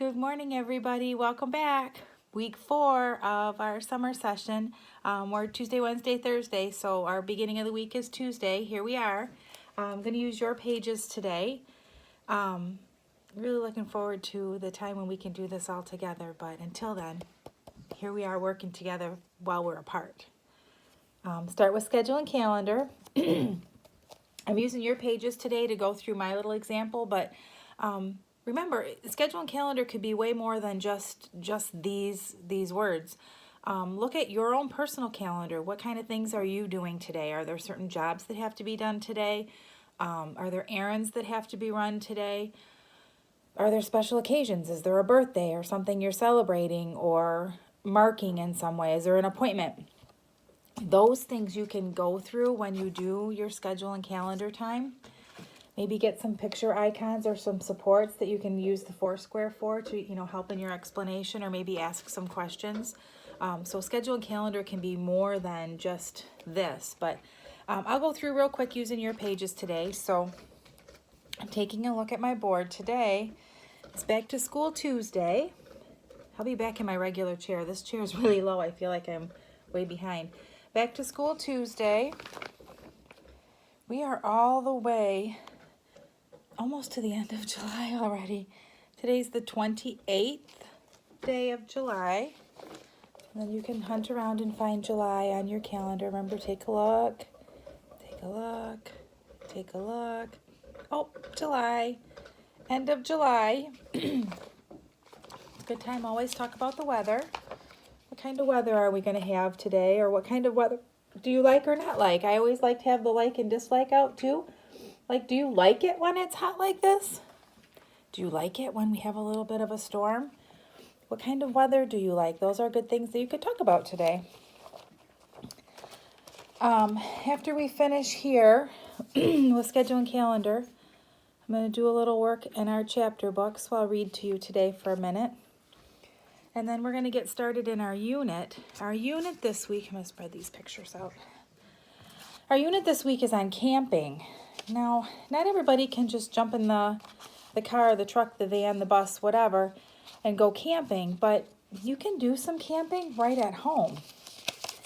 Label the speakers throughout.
Speaker 1: Good morning, everybody. Welcome back. Week 4 of our summer session. We're Tuesday, Wednesday, Thursday, so our beginning of the week is Tuesday. Here we are. I'm going to use your pages today. Really looking forward to the time when we can do this all together, but until then, here we are working together while we're apart. Start with schedule and calendar. I'm using your pages today to go through my little example, but remember, schedule and calendar could be way more than just these words. Look at your own personal calendar. What kind of things are you doing today? Are there certain jobs that have to be done today? Are there errands that have to be run today? Are there special occasions? Is there a birthday or something you're celebrating or marking in some way? Is there an appointment? Those things you can go through when you do your schedule and calendar time. Maybe get some picture icons or some supports that you can use the Foursquare for to, help in your explanation or maybe ask some questions. So schedule and calendar can be more than just this, but I'll go through real quick using your pages today. So I'm taking a look at my board today. It's Back to School Tuesday. I'll be back in my regular chair. This chair is really low. I feel like I'm way behind. Back to School Tuesday. We are all the way almost to the end of July already. Today's the 28th day of July. And then you can hunt around and find July on your calendar. Remember, take a look. Take a look. Take a look. Oh, July. End of July. Good time always talk about the weather. What kind of weather are we going to have today? Or what kind of weather do you like or not like? I always like to have the like and dislike out too. Like, do you like it when it's hot like this? Do you like it when we have a little bit of a storm? What kind of weather do you like? Those are good things that you could talk about today. After we finish here with schedule and calendar, I'm going to do a little work in our chapter book, so I'll read to you today for a minute. And then we're going to get started in our unit. Our unit this week, I'm going to spread these pictures out. Our unit this week is on camping. Now, not everybody can just jump in the car, the truck, the van, the bus, whatever, and go camping, but you can do some camping right at home.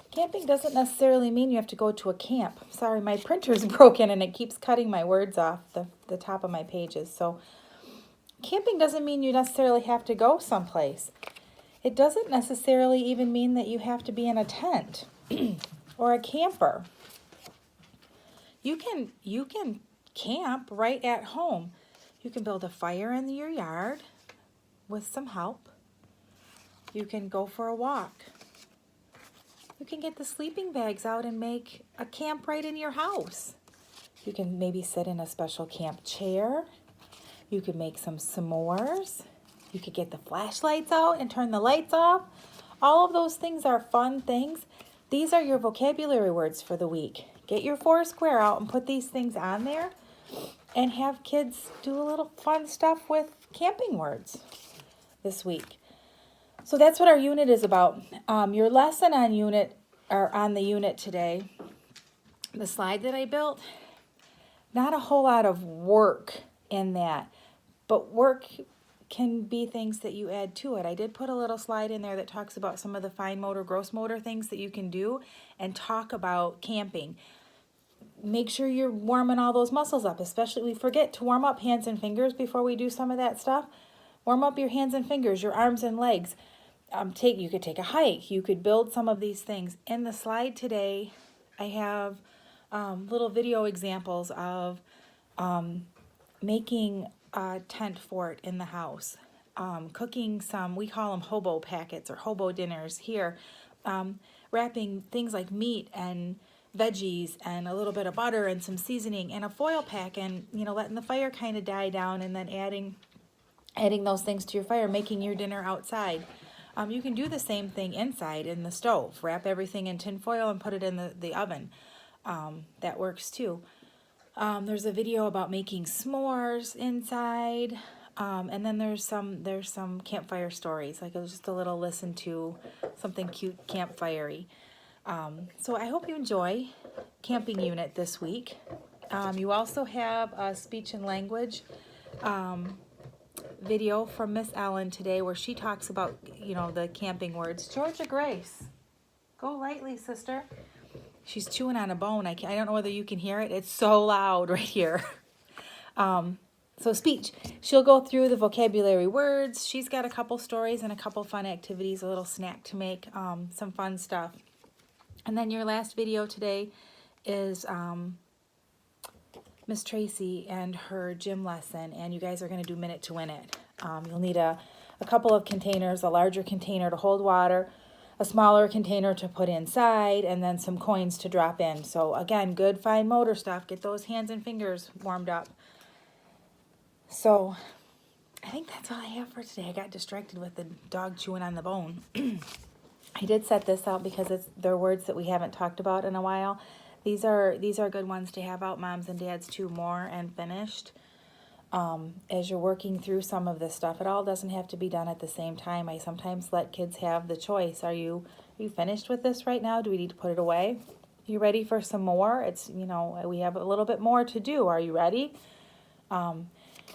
Speaker 1: Camping doesn't necessarily mean you have to go to a camp. Sorry, my printer's broken and it keeps cutting my words off the top of my pages. So camping doesn't mean you necessarily have to go someplace. It doesn't necessarily even mean that you have to be in a tent or a camper. You can camp right at home. You can build a fire in your yard with some help. You can go for a walk. You can get the sleeping bags out and make a camp right in your house. You can maybe sit in a special camp chair. You could make some s'mores. You could get the flashlights out and turn the lights off. All of those things are fun things. These are your vocabulary words for the week. Get your Foursquare out and put these things on there and have kids do a little fun stuff with camping words this week. So that's what our unit is about. Your lesson on the unit today, the slide that I built, not a whole lot of work in that, but work can be things that you add to it. I did put a little slide in there that talks about some of the fine motor, gross motor things that you can do and talk about camping. Make sure you're warming all those muscles up, especially we forget to warm up hands and fingers before we do some of that stuff. Warm up your hands and fingers, your arms and legs. You could take a hike. You could build some of these things. In the slide today, I have little video examples of making a tent fort in the house, cooking some, we call them hobo packets or hobo dinners here, wrapping things like meat and veggies and a little bit of butter and some seasoning in a foil pack and, letting the fire kind of die down and then adding those things to your fire, making your dinner outside. You can do the same thing inside in the stove. Wrap everything in tin foil and put it in the oven. That works too. There's a video about making s'mores inside. And then there's some campfire stories. Like it was just a little listen to something cute campfire-y. So I hope you enjoy camping unit this week. You also have a speech and language video from Miss Ellen today where she talks about, the camping words. Georgia Grace, go lightly, sister. She's chewing on a bone. I don't know whether you can hear it. It's so loud right here. So speech. She'll go through the vocabulary words. She's got a couple stories and a couple fun activities, a little snack to make, some fun stuff. And then your last video today is Miss Tracy and her gym lesson, and you guys are going to do Minute to Win It. You'll need a couple of containers, a larger container to hold water, a smaller container to put inside, and then some coins to drop in. So again, good fine motor stuff. Get those hands and fingers warmed up. So I think that's all I have for today. I got distracted with the dog chewing on the bone. I did set this out because they're words that we haven't talked about in a while. These are good ones to have out, moms and dads, too, more and finished. As you're working through some of this stuff, it all doesn't have to be done at the same time. I sometimes let kids have the choice. Are you finished with this right now? Do we need to put it away? You ready for some more? It's, we have a little bit more to do. Are you ready?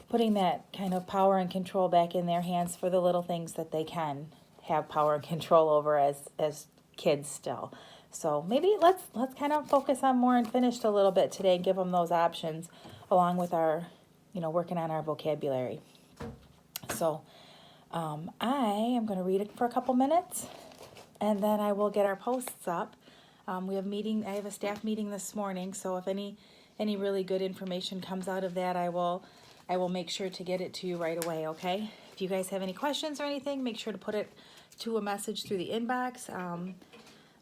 Speaker 1: Putting that kind of power and control back in their hands for the little things that they can have power and control over as kids still. So maybe let's kind of focus on more and finished a little bit today and give them those options along with our, working on our vocabulary. So I am going to read it for a couple minutes and then I will get our posts up. I have a staff meeting this morning, so if any really good information comes out of that, I will make sure to get it to you right away, okay? If you guys have any questions or anything, make sure to put it to a message through the inbox.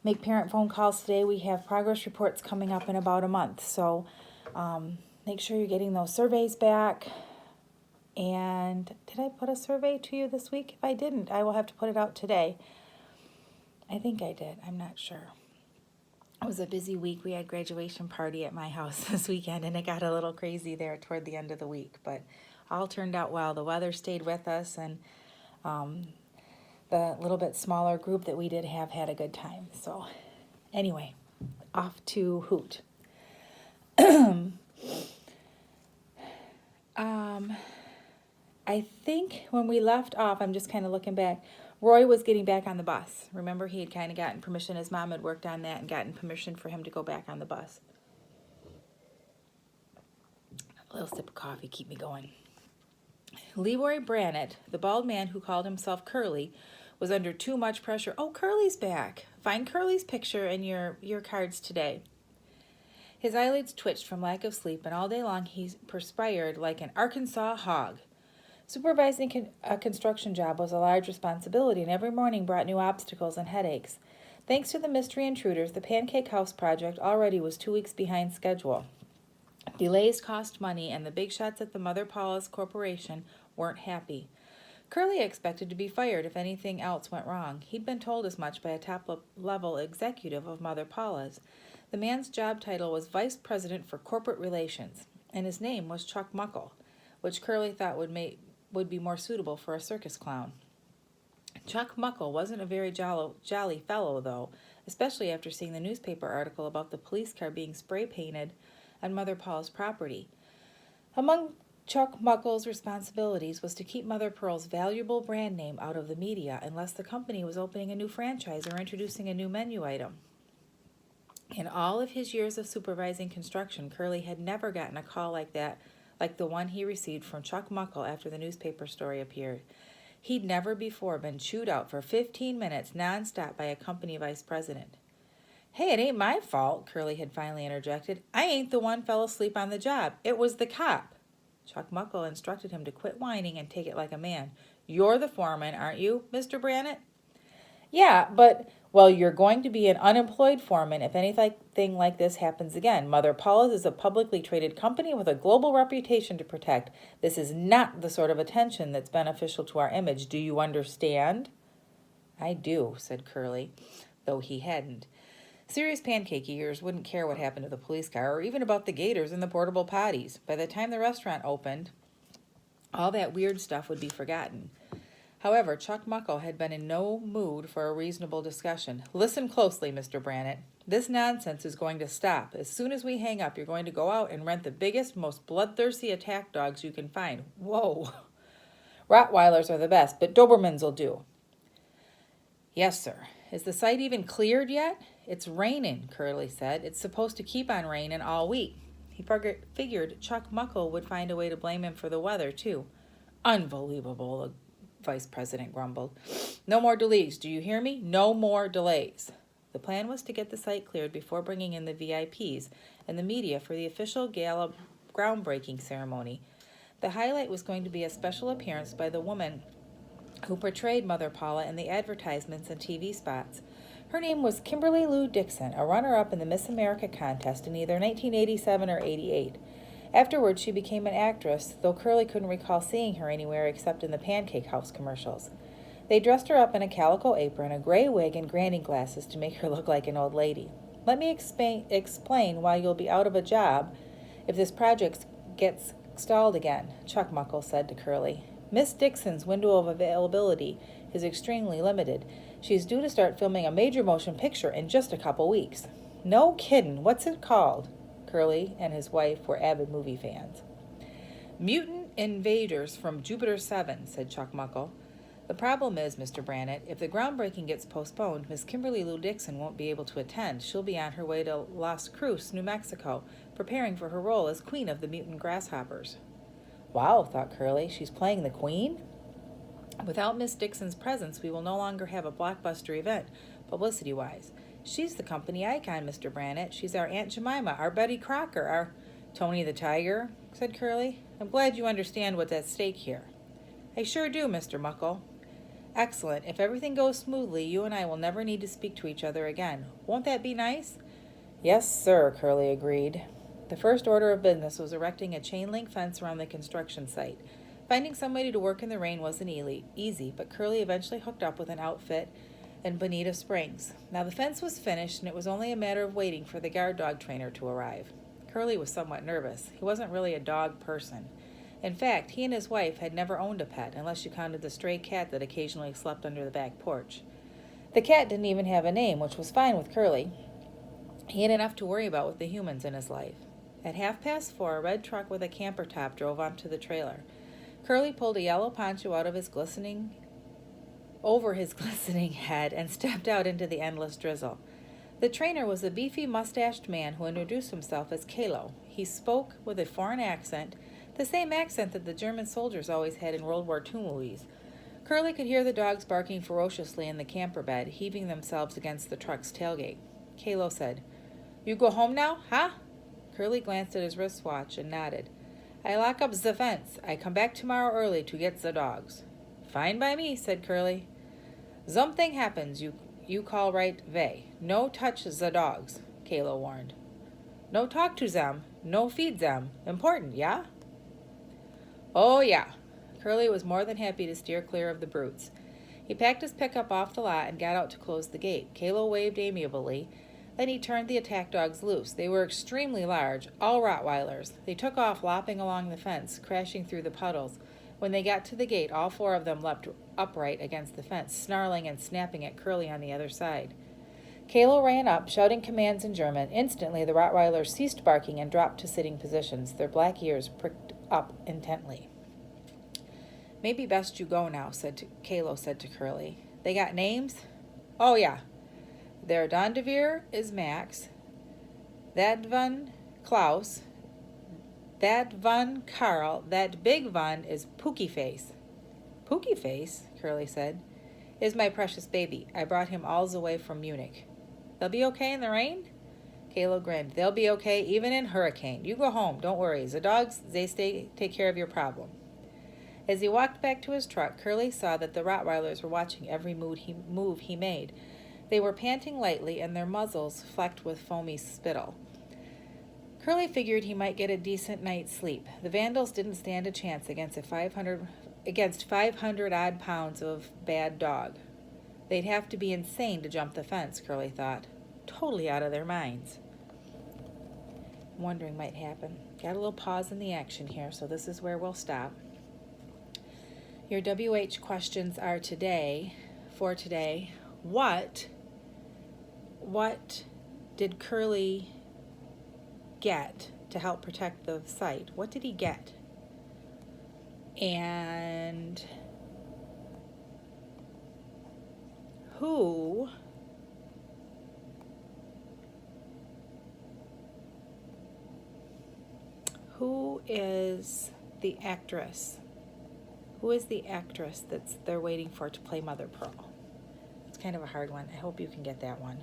Speaker 1: Make parent phone calls today. We have progress reports coming up in about a month, so make sure you're getting those surveys back. And did I put a survey to you this week? If I didn't, I will have to put it out today. I think I did. I'm not sure. It was a busy week. We had graduation party at my house this weekend, and it got a little crazy there toward the end of the week, but all turned out well. The weather stayed with us, and the little bit smaller group that we did have had a good time. So anyway, off to Hoot. I think when we left off, I'm just kind of looking back, Roy was getting back on the bus. Remember, he had kind of gotten permission. His mom had worked on that and gotten permission for him to go back on the bus. A little sip of coffee, keep me going. Leroy Brannett, the bald man who called himself Curly, was under too much pressure. Oh, Curly's back. Find Curly's picture in your cards today. His eyelids twitched from lack of sleep, and all day long he perspired like an Arkansas hog. Supervising a construction job was a large responsibility, and every morning brought new obstacles and headaches. Thanks to the mystery intruders, the Pancake House project already was 2 weeks behind schedule. Delays cost money, and the big shots at the Mother Paula's Corporation weren't happy. Curly expected to be fired if anything else went wrong. He'd been told as much by a top-level executive of Mother Paula's. The man's job title was Vice President for Corporate Relations, and his name was Chuck Muckle, which Curly thought would be more suitable for a circus clown. Chuck Muckle wasn't a very jolly fellow, though, especially after seeing the newspaper article about the police car being spray-painted on Mother Paula's property. Among Chuck Muckle's responsibilities was to keep Mother Pearl's valuable brand name out of the media unless the company was opening a new franchise or introducing a new menu item. In all of his years of supervising construction, Curly had never gotten a call like that, like the one he received from Chuck Muckle after the newspaper story appeared. He'd never before been chewed out for 15 minutes nonstop by a company vice president. "Hey, it ain't my fault," Curly had finally interjected. "I ain't the one fell asleep on the job. It was the cop." Chuck Muckle instructed him to quit whining and take it like a man. "You're the foreman, aren't you, Mr. Brannett?" "Yeah, but, well, you're going to be an unemployed foreman if anything like this happens again. Mother Paula's is a publicly traded company with a global reputation to protect. This is not the sort of attention that's beneficial to our image. Do you understand?" "I do," said Curly, though he hadn't. Serious pancake eaters wouldn't care what happened to the police car or even about the gators and the portable potties. By the time the restaurant opened, all that weird stuff would be forgotten. However, Chuck Muckle had been in no mood for a reasonable discussion. "Listen closely, Mr. Brannett. This nonsense is going to stop. As soon as we hang up, you're going to go out and rent the biggest, most bloodthirsty attack dogs you can find." Whoa. Rottweilers are the best, but Dobermans will do. Yes, sir. Is the site even cleared yet? It's raining, Curly said. It's supposed to keep on raining all week. He figured Chuck Muckle would find a way to blame him for the weather, too. Unbelievable, the vice president grumbled. No more delays, do you hear me? No more delays. The plan was to get the site cleared before bringing in the VIPs and the media for the official gala groundbreaking ceremony. The highlight was going to be a special appearance by the woman who portrayed Mother Paula in the advertisements and TV spots. Her name was Kimberly Lou Dixon, a runner-up in the Miss America contest in either 1987 or 88. Afterwards, she became an actress, though Curly couldn't recall seeing her anywhere except in the Pancake House commercials. They dressed her up in a calico apron, a gray wig, and granny glasses to make her look like an old lady. Let me explain why you'll be out of a job if this project gets stalled again, Chuck Muckle said to Curly. Miss Dixon's window of availability is extremely limited. She's due to start filming a major motion picture in just a couple weeks. No kiddin'. What's it called? Curly and his wife were avid movie fans. Mutant Invaders from Jupiter 7, said Chuck Muckle. The problem is, Mr. Brannett, if the groundbreaking gets postponed, Miss Kimberly Lou Dixon won't be able to attend. She'll be on her way to Las Cruces, New Mexico, preparing for her role as Queen of the Mutant Grasshoppers. Wow, thought Curly, she's playing the Queen? Without Miss Dixon's presence, we will no longer have a blockbuster event, publicity-wise. She's the company icon, Mr. Brannett. She's our Aunt Jemima, our Betty Crocker, our Tony the Tiger, said Curly. I'm glad you understand what's at stake here. I sure do, Mr. Muckle. Excellent. If everything goes smoothly, you and I will never need to speak to each other again. Won't that be nice? Yes, sir, Curly agreed. The first order of business was erecting a chain-link fence around the construction site. Finding somebody to work in the rain wasn't easy, but Curly eventually hooked up with an outfit in Bonita Springs. Now the fence was finished, and it was only a matter of waiting for the guard dog trainer to arrive. Curly was somewhat nervous. He wasn't really a dog person. In fact, he and his wife had never owned a pet, unless you counted the stray cat that occasionally slept under the back porch. The cat didn't even have a name, which was fine with Curly. He had enough to worry about with the humans in his life. At 4:30, a red truck with a camper top drove onto the trailer. Curly pulled a yellow poncho over his glistening head and stepped out into the endless drizzle. The trainer was a beefy, mustached man who introduced himself as Kalo. He spoke with a foreign accent, the same accent that the German soldiers always had in World War II movies. Curly could hear the dogs barking ferociously in the camper bed, heaving themselves against the truck's tailgate. Kalo said, You go home now, huh? Curly glanced at his wristwatch and nodded. I lock up the fence. I come back tomorrow early to get the dogs. Fine by me, said Curly. Something happens, you call right way. No touch the dogs, Kalo warned. No talk to them, no feed them. Important, yeah? Oh, yeah. Curly was more than happy to steer clear of the brutes. He packed his pickup off the lot and got out to close the gate. Kalo waved amiably. Then he turned the attack dogs loose. They were extremely large, all Rottweilers. They took off, lopping along the fence, crashing through the puddles. When they got to the gate, all 4 of them leapt upright against the fence, snarling and snapping at Curly on the other side. Kalo ran up, shouting commands in German. Instantly, the Rottweilers ceased barking and dropped to sitting positions, their black ears pricked up intently. Maybe best you go now, Kalo said to Curly. They got names? Oh, yeah. Their Dondevere is Max. That one, Klaus. That one, Carl. That big one is Pookie Face. Pookie Face, Curly said, is my precious baby. I brought him all the way from Munich. They'll be okay in the rain? Kalo grinned. They'll be okay even in hurricane. You go home. Don't worry. The dogs, they take care of your problem. As he walked back to his truck, Curly saw that the Rottweilers were watching every move he made. They were panting lightly, and their muzzles flecked with foamy spittle. Curly figured he might get a decent night's sleep. The Vandals didn't stand a chance against 500-odd pounds of bad dog. They'd have to be insane to jump the fence, Curly thought. Totally out of their minds. Wondering might happen. Got a little pause in the action here, so this is where we'll stop. Your WH questions are for today, what did Curly get to help protect the site? What did he get? And who is the actress? Who is the actress they're waiting for to play Mother Pearl? It's kind of a hard one. I hope you can get that one.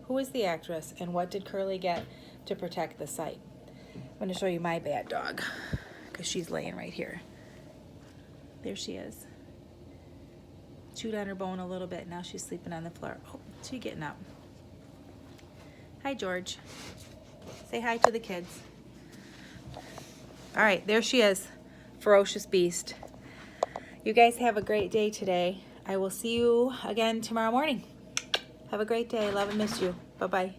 Speaker 1: Who is the actress, and what did Curly get to protect the site? I'm going to show you my bad dog because she's laying right here. There she is. Chewed on her bone a little bit. Now she's sleeping on the floor. Oh, she's getting up. Hi, George. Say hi to the kids. All right, there she is. Ferocious beast. You guys have a great day today. I will see you again tomorrow morning. Have a great day. Love and miss you. Bye-bye.